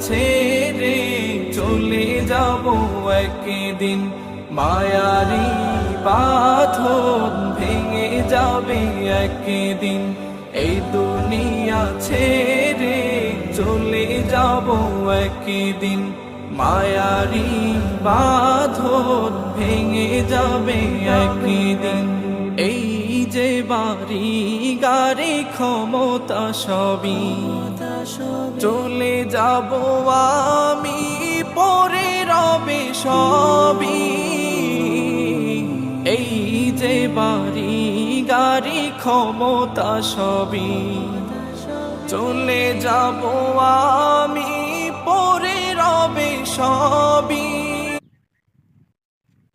ছেড়ে চলে যাব একদিন, মায়ারি বাঁধন ভেঙে যাবে একদিন। এই দুনিয়া ছেড়ে চলে যাব একদিন, মায়ারি বাঁধন ভেঙে যাবে একদিন। এই যে বাড়ি গাড়ি ক্ষমতা সবই চলে যাব আমি, পরে রবে সবই। এই যে বাড়ি গাড়ি ক্ষমতা সবই চলে যাব আমি, পরে রবে সবই।